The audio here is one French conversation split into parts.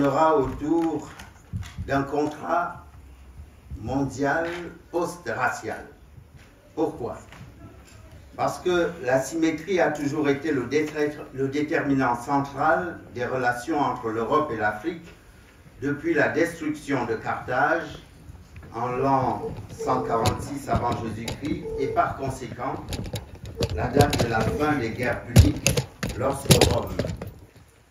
tournera autour d'un contrat mondial post-racial. Pourquoi? Parce que la symétrie a toujours été le déterminant central des relations entre l'Europe et l'Afrique depuis la destruction de Carthage en l'an 146 avant Jésus-Christ et par conséquent la date de la fin des guerres puniques lorsque Rome,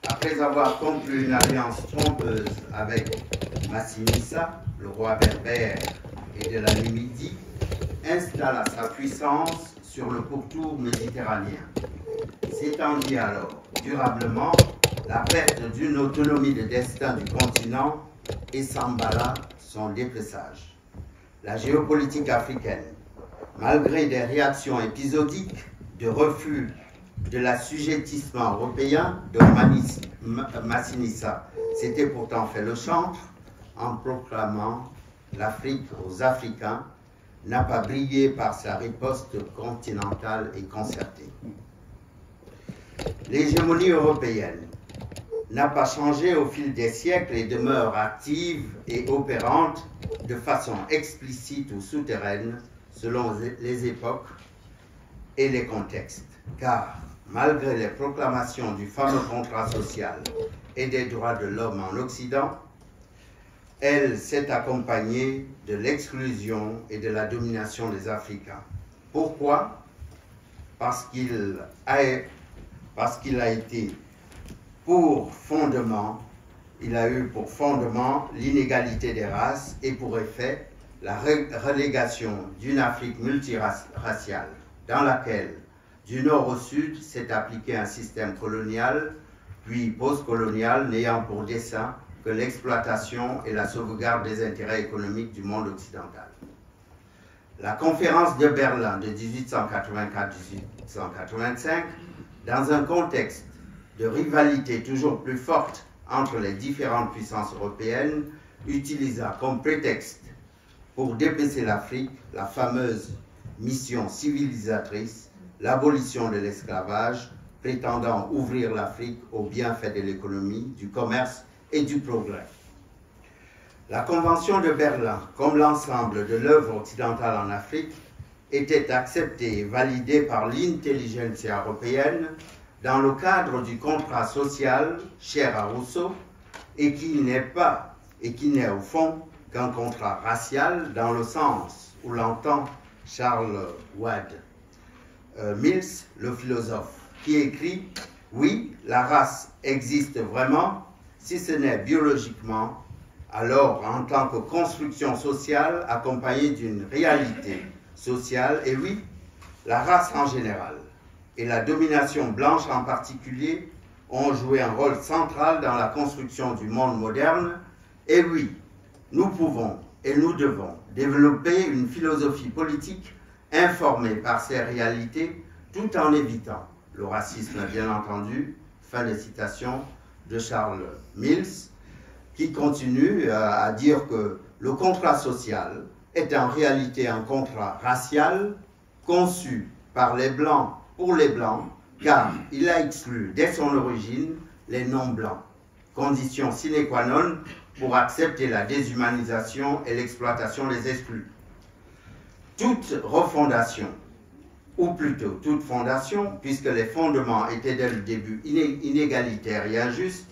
après avoir conclu une alliance trompeuse avec Massinissa, le roi berbère et de la Numidie, installa sa puissance sur le pourtour méditerranéen. S'étendit alors durablement la perte d'une autonomie de destin du continent et s'emballa son dépeçage. La géopolitique africaine, malgré des réactions épisodiques de refus de l'assujettissement européen de Massinissa, s'était pourtant fait le chantre en proclamant l'Afrique aux Africains, n'a pas brillé par sa riposte continentale et concertée. L'hégémonie européenne n'a pas changé au fil des siècles et demeure active et opérante de façon explicite ou souterraine selon les époques et les contextes. Car malgré les proclamations du fameux contrat social et des droits de l'homme en Occident, elle s'est accompagnée de l'exclusion et de la domination des Africains. Pourquoi? Parce qu'il a été pour fondement, il a eu pour fondement l'inégalité des races et pour effet la relégation d'une Afrique multiraciale dans laquelle, du nord au sud, s'est appliqué un système colonial puis postcolonial n'ayant pour dessein que l'exploitation et la sauvegarde des intérêts économiques du monde occidental. La conférence de Berlin de 1884-1885, dans un contexte de rivalité toujours plus forte entre les différentes puissances européennes, utilisa comme prétexte pour dépecer l'Afrique la fameuse mission civilisatrice, l'abolition de l'esclavage, prétendant ouvrir l'Afrique aux bienfaits de l'économie, du commerce et du progrès. La Convention de Berlin, comme l'ensemble de l'œuvre occidentale en Afrique, était acceptée et validée par l'intelligentsia européenne dans le cadre du contrat social cher à Rousseau et qui n'est au fond qu'un contrat racial dans le sens où l'entend Charles Wade Mills, le philosophe, qui écrit « Oui, la race existe vraiment, si ce n'est biologiquement, alors en tant que construction sociale accompagnée d'une réalité sociale, et oui, la race en général, et la domination blanche en particulier, ont joué un rôle central dans la construction du monde moderne, et oui, nous pouvons et nous devons développer une philosophie politique informée par ces réalités, tout en évitant le racisme, bien entendu », fin de citation de Charles Mills, qui continue à dire que le contrat social est en réalité un contrat racial conçu par les Blancs pour les Blancs, car il a exclu dès son origine les non-blancs, condition sine qua non pour accepter la déshumanisation et l'exploitation des exclus. Toute refondation, ou plutôt toute fondation, puisque les fondements étaient dès le début inégalitaires et injustes,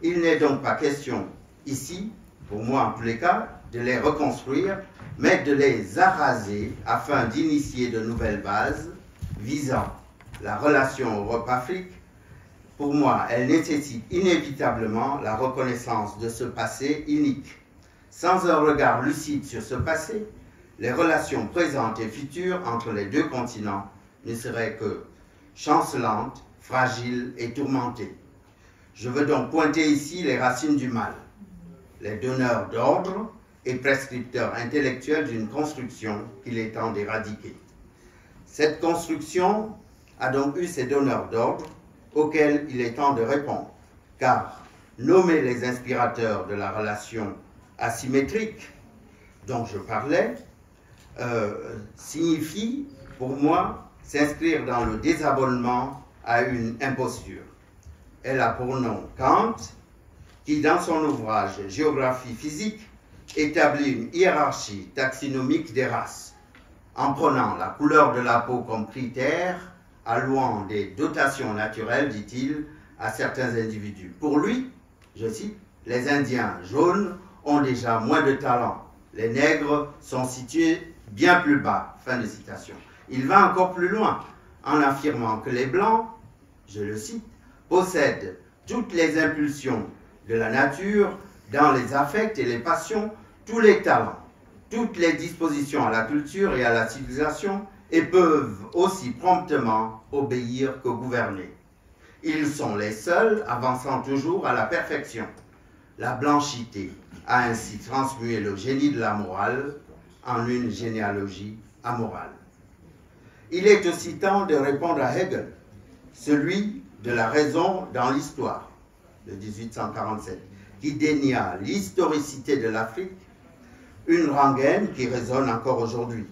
il n'est donc pas question ici, pour moi en tous les cas, de les reconstruire, mais de les araser afin d'initier de nouvelles bases visant la relation Europe-Afrique. Pour moi, elle nécessite inévitablement la reconnaissance de ce passé inique. Sans un regard lucide sur ce passé, les relations présentes et futures entre les deux continents ne seraient que chancelantes, fragiles et tourmentées. Je veux donc pointer ici les racines du mal, les donneurs d'ordre et prescripteurs intellectuels d'une construction qu'il est temps d'éradiquer. Cette construction a donc eu ses donneurs d'ordre auxquels il est temps de répondre, car nommer les inspirateurs de la relation asymétrique dont je parlais signifie, pour moi, s'inscrire dans le désabonnement à une imposture. Elle a pour nom Kant, qui, dans son ouvrage Géographie physique, établit une hiérarchie taxinomique des races, en prenant la couleur de la peau comme critère, allouant des dotations naturelles, dit-il, à certains individus. Pour lui, je cite, « Les Indiens jaunes ont déjà moins de talent. Les nègres sont situés bien plus bas. » Fin de citation. Il va encore plus loin en affirmant que les Blancs, je le cite, possèdent toutes les impulsions de la nature dans les affects et les passions, tous les talents, toutes les dispositions à la culture et à la civilisation, et peuvent aussi promptement obéir que gouverner. Ils sont les seuls avançant toujours à la perfection. La blanchité a ainsi transmué le génie de la morale en une généalogie amorale. Il est aussi temps de répondre à Hegel, celui de la raison dans l'histoire, de 1847, qui dénia l'historicité de l'Afrique, une rengaine qui résonne encore aujourd'hui.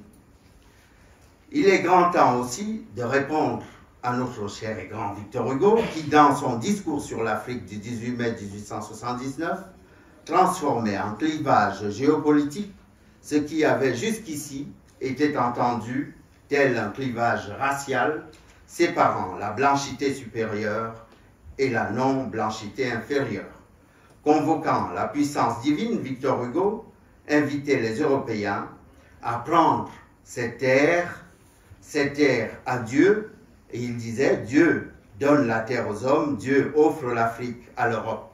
Il est grand temps aussi de répondre à notre cher et grand Victor Hugo, qui, dans son discours sur l'Afrique du 18 mai 1879, transformait en clivage géopolitique ce qui avait jusqu'ici été entendu tel un clivage racial séparant la blanchité supérieure et la non-blanchité inférieure. Convoquant la puissance divine, Victor Hugo invitait les Européens à prendre cette terre à Dieu, et il disait, Dieu donne la terre aux hommes, Dieu offre l'Afrique à l'Europe.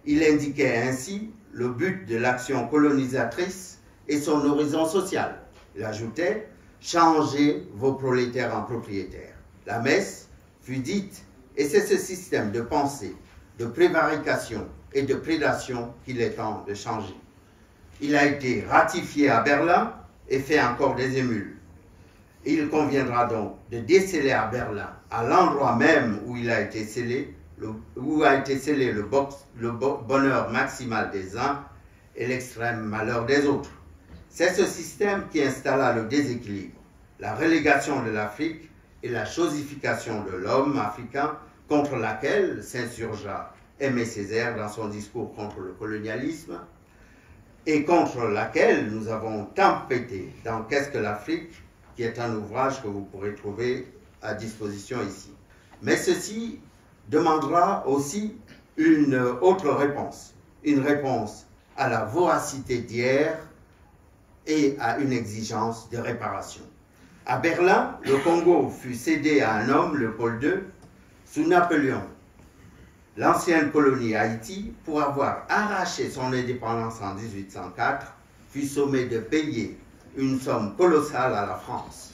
Il indiquait ainsi le but de l'action colonisatrice et son horizon social. Il ajoutait, changez vos prolétaires en propriétaires. La messe fut dite, et c'est ce système de pensée, de prévarication et de prédation qu'il est temps de changer. Il a été ratifié à Berlin et fait encore des émules. Il conviendra donc de déceler à Berlin, à l'endroit même où il a été scellé, le bonheur maximal des uns et l'extrême malheur des autres. C'est ce système qui installa le déséquilibre, la relégation de l'Afrique et la chosification de l'homme africain, contre laquelle s'insurgea Aimé Césaire dans son discours contre le colonialisme, et contre laquelle nous avons tempêté dans Qu'est-ce que l'Afrique, qui est un ouvrage que vous pourrez trouver à disposition ici. Mais ceci demandera aussi une autre réponse, une réponse à la voracité d'hier et à une exigence de réparation. À Berlin, le Congo fut cédé à un homme, Léopold II, sous Napoléon. L'ancienne colonie Haïti, pour avoir arraché son indépendance en 1804, fut sommée de payer une somme colossale à la France.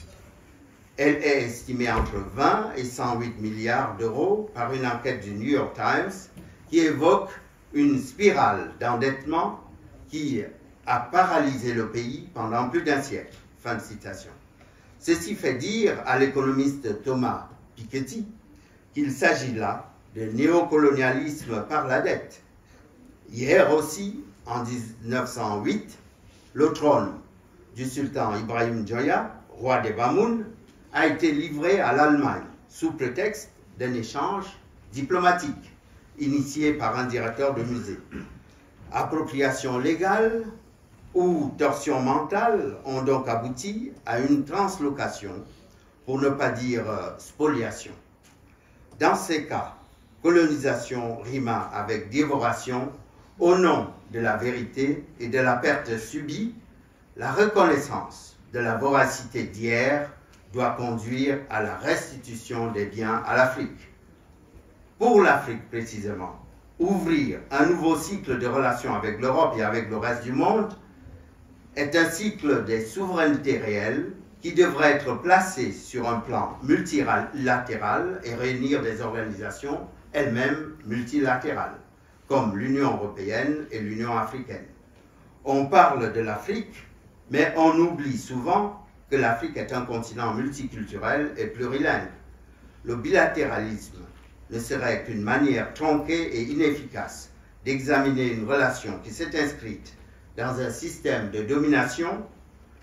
Elle est estimée entre 20 et 108 milliards d'euros par une enquête du New York Times qui évoque une spirale d'endettement qui a paralysé le pays pendant plus d'un siècle. Fin de citation. Ceci fait dire à l'économiste Thomas Piketty qu'il s'agit là de néocolonialisme par la dette. Hier aussi, en 1908, le trône du sultan Ibrahim Djoya, roi des Bamoun, a été livré à l'Allemagne sous prétexte d'un échange diplomatique initié par un directeur de musée. Appropriation légale ou torsion mentale ont donc abouti à une translocation, pour ne pas dire spoliation. Dans ces cas, colonisation rima avec dévoration au nom de la vérité et de la perte subie. La reconnaissance de la voracité d'hier doit conduire à la restitution des biens à l'Afrique. Pour l'Afrique précisément, ouvrir un nouveau cycle de relations avec l'Europe et avec le reste du monde est un cycle des souverainetés réelles qui devrait être placé sur un plan multilatéral et réunir des organisations elles-mêmes multilatérales, comme l'Union européenne et l'Union africaine. On parle de l'Afrique, mais on oublie souvent que l'Afrique est un continent multiculturel et plurilingue. Le bilatéralisme ne serait qu'une manière tronquée et inefficace d'examiner une relation qui s'est inscrite dans un système de domination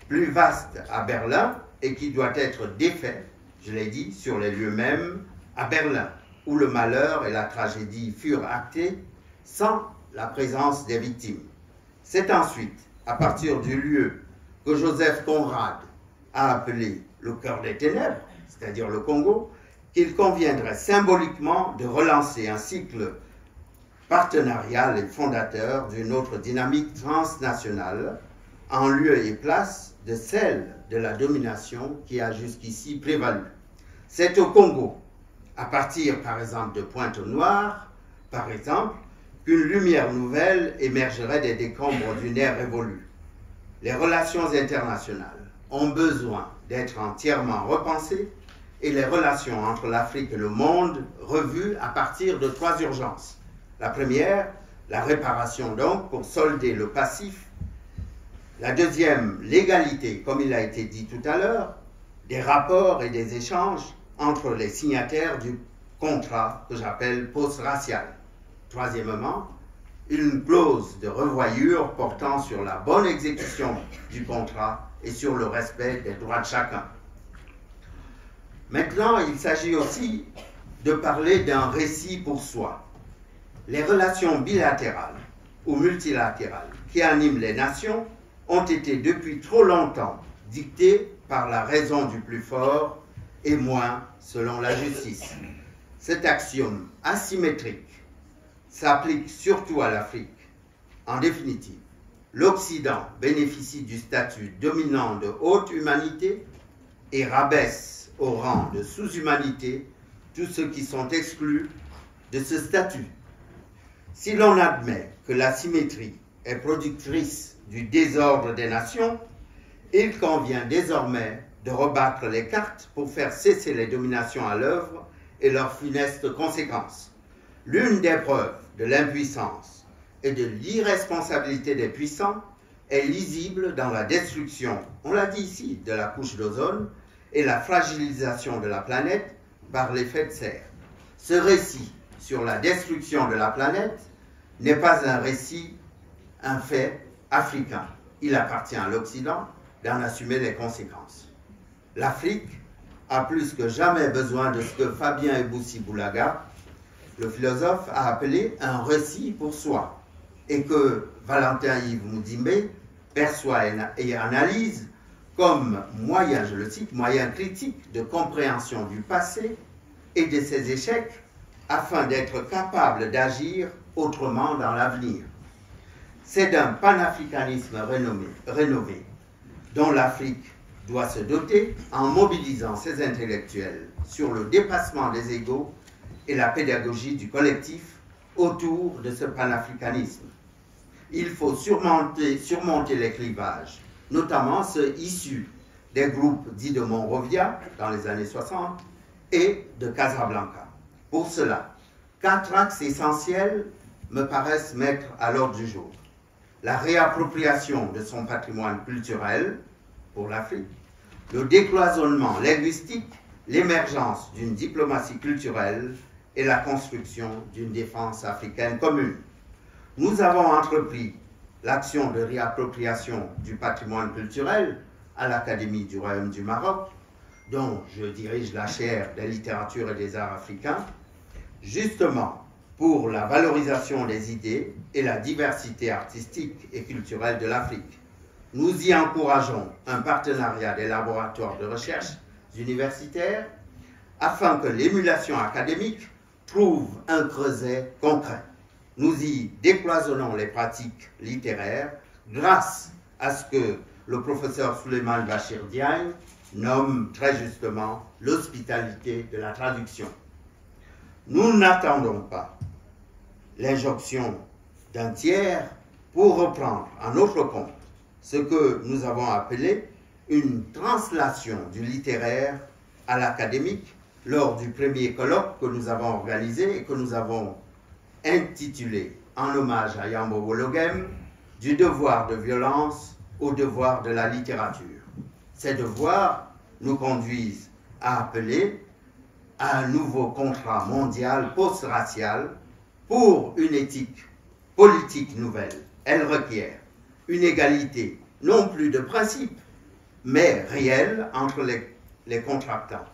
plus vaste à Berlin et qui doit être défait, je l'ai dit, sur les lieux mêmes à Berlin, où le malheur et la tragédie furent actés sans la présence des victimes. C'est ensuite, à partir du lieu que Joseph Conrad a appelé le cœur des ténèbres, c'est-à-dire le Congo, qu'il conviendrait symboliquement de relancer un cycle partenarial et fondateur d'une autre dynamique transnationale en lieu et place de celle de la domination qui a jusqu'ici prévalu. C'est au Congo, à partir par exemple de Pointe-Noire, par exemple, qu'une lumière nouvelle émergerait des décombres d'une ère révolue. Les relations internationales ont besoin d'être entièrement repensées et les relations entre l'Afrique et le monde revues à partir de 3 urgences. La première, la réparation donc pour solder le passif. La deuxième, l'égalité, comme il a été dit tout à l'heure, des rapports et des échanges entre les signataires du contrat que j'appelle post-racial. Troisièmement, une clause de revoyure portant sur la bonne exécution du contrat et sur le respect des droits de chacun. Maintenant, il s'agit aussi de parler d'un récit pour soi. Les relations bilatérales ou multilatérales qui animent les nations ont été depuis trop longtemps dictées par la raison du plus fort et moins selon la justice. Cet axiome asymétrique s'applique surtout à l'Afrique. En définitive, l'Occident bénéficie du statut dominant de haute humanité et rabaisse au rang de sous-humanité tous ceux qui sont exclus de ce statut. Si l'on admet que la symétrie est productrice du désordre des nations, il convient désormais de rebattre les cartes pour faire cesser les dominations à l'œuvre et leurs funestes conséquences. L'une des preuves de l'impuissance et de l'irresponsabilité des puissants est lisible dans la destruction, on l'a dit ici, de la couche d'ozone et la fragilisation de la planète par l'effet de serre. Ce récit sur la destruction de la planète n'est pas un récit, un fait africain. Il appartient à l'Occident d'en assumer les conséquences. L'Afrique a plus que jamais besoin de ce que Fabien Ebousi-Boulaga, le philosophe, a appelé un récit pour soi, et que Valentin Yves Moudimé perçoit et analyse comme moyen, je le cite, moyen critique de compréhension du passé et de ses échecs afin d'être capable d'agir autrement dans l'avenir. C'est d'un panafricanisme rénové dont l'Afrique doit se doter en mobilisant ses intellectuels sur le dépassement des égos et la pédagogie du collectif autour de ce panafricanisme. Il faut surmonter les clivages, notamment ceux issus des groupes dits de Monrovia dans les années 60 et de Casablanca. Pour cela, 4 axes essentiels me paraissent mettre à l'ordre du jour. La réappropriation de son patrimoine culturel pour l'Afrique, le décloisonnement linguistique, l'émergence d'une diplomatie culturelle et la construction d'une défense africaine commune. Nous avons entrepris l'action de réappropriation du patrimoine culturel à l'Académie du Royaume du Maroc, dont je dirige la chaire des littératures et des arts africains, justement pour la valorisation des idées et la diversité artistique et culturelle de l'Afrique. Nous y encourageons un partenariat des laboratoires de recherche universitaires afin que l'émulation académique trouve un creuset concret. Nous y décloisonnons les pratiques littéraires grâce à ce que le professeur Souleymane Bachir Diagne nomme très justement l'hospitalité de la traduction. Nous n'attendons pas l'injonction d'un tiers pour reprendre à notre compte ce que nous avons appelé une translation du littéraire à l'académique lors du premier colloque que nous avons organisé et que nous avons intitulé en hommage à Yambo Wologem, du devoir de violence au devoir de la littérature. Ces devoirs nous conduisent à appeler à un nouveau contrat mondial post-racial pour une éthique politique nouvelle. Elle requiert une égalité, non plus de principe, mais réelle entre les contractants.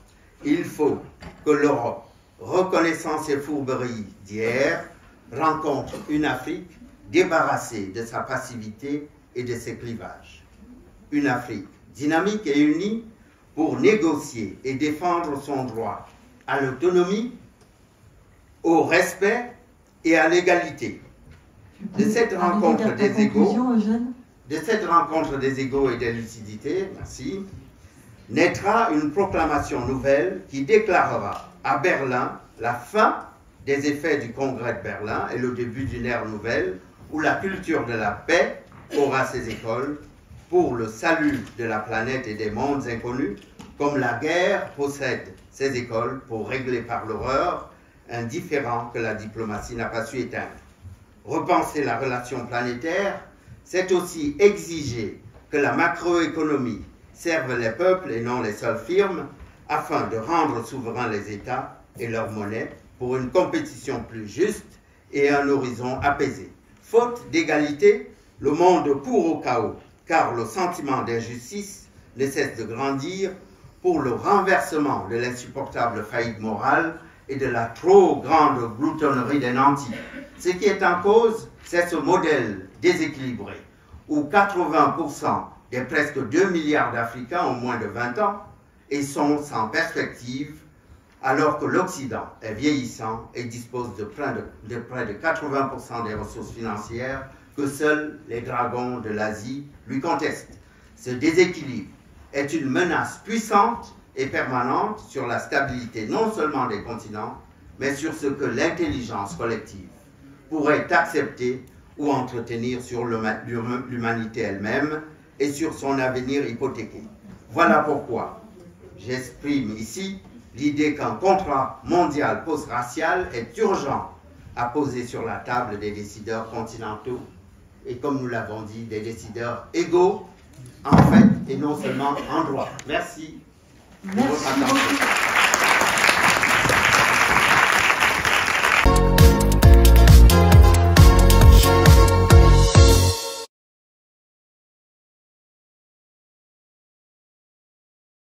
Il faut que l'Europe, reconnaissant ses fourberies d'hier, rencontre une Afrique débarrassée de sa passivité et de ses clivages. Une Afrique dynamique et unie pour négocier et défendre son droit à l'autonomie, au respect et à l'égalité. De cette rencontre des égaux, et des lucidités, merci, naîtra une proclamation nouvelle qui déclarera à Berlin la fin des effets du Congrès de Berlin et le début d'une ère nouvelle où la culture de la paix aura ses écoles pour le salut de la planète et des mondes inconnus, comme la guerre possède ses écoles pour régler par l'horreur un différend que la diplomatie n'a pas su éteindre. Repenser la relation planétaire, c'est aussi exiger que la macroéconomie serve les peuples et non les seules firmes, afin de rendre souverains les États et leur monnaie pour une compétition plus juste et un horizon apaisé. Faute d'égalité, le monde court au chaos, car le sentiment d'injustice ne cesse de grandir pour le renversement de l'insupportable faillite morale et de la trop grande gloutonnerie des nantis. Ce qui est en cause, c'est ce modèle déséquilibré, où 80% des presque 2 milliards d'Africains ont moins de 20 ans et sont sans perspective, alors que l'Occident est vieillissant et dispose de près de 80% des ressources financières que seuls les dragons de l'Asie lui contestent. Ce déséquilibre est une menace puissante et permanente sur la stabilité non seulement des continents, mais sur ce que l'intelligence collective pourrait accepter ou entretenir sur l'humanité elle-même et sur son avenir hypothéqué. Voilà pourquoi j'exprime ici l'idée qu'un contrat mondial post-racial est urgent à poser sur la table des décideurs continentaux et, comme nous l'avons dit, des décideurs égaux en fait et non seulement en droit. Merci. Merci beaucoup.